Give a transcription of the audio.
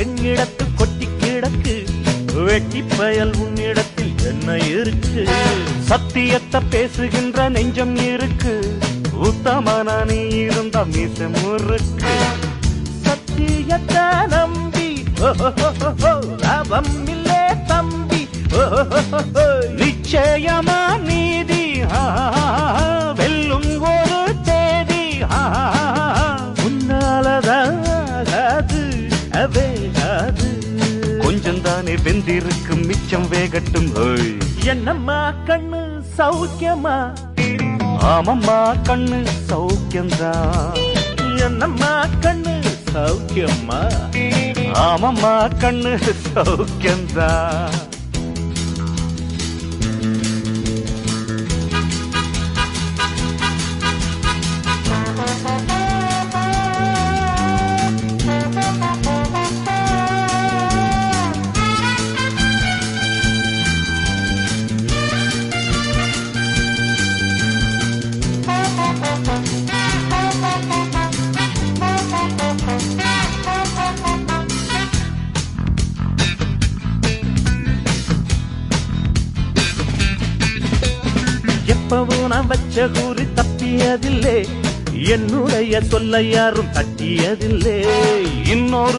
என்னிடத்து கொட்டி கிடக்கு, வெட்டி பயல் உன்னிடத்தில் என்ன இருக்கு? சத்தியத்தை பேசுகின்ற நெஞ்சம் இருக்கு, உத்தமனா நீ இருந்த மீச முறுக்கு. சத்தியத்தை நம்பி லாபம் இல்லே தம்பி, நிச்சயமா நீதி வெல்லும் ஒரு தேதி. உன்னாலதாது அவேகாது, கொஞ்சம் தானே வெந்திருக்கும் மிச்சம் வேகட்டும். என்னம்மா கண்ணு சௌக்கியமா? ஆமம்மா கண்ணு சௌக்கியம்தான். என்னம்மா கண்ணு சௌக்கியம்மா? ஆமம்மா கண்ணு சௌக்கியம்தான். எப்பவும் நான் வச்ச கூறி தப்பியதில்லை, என்னுடைய சொல்ல யாரும் தட்டியதில்லை. இன்னொரு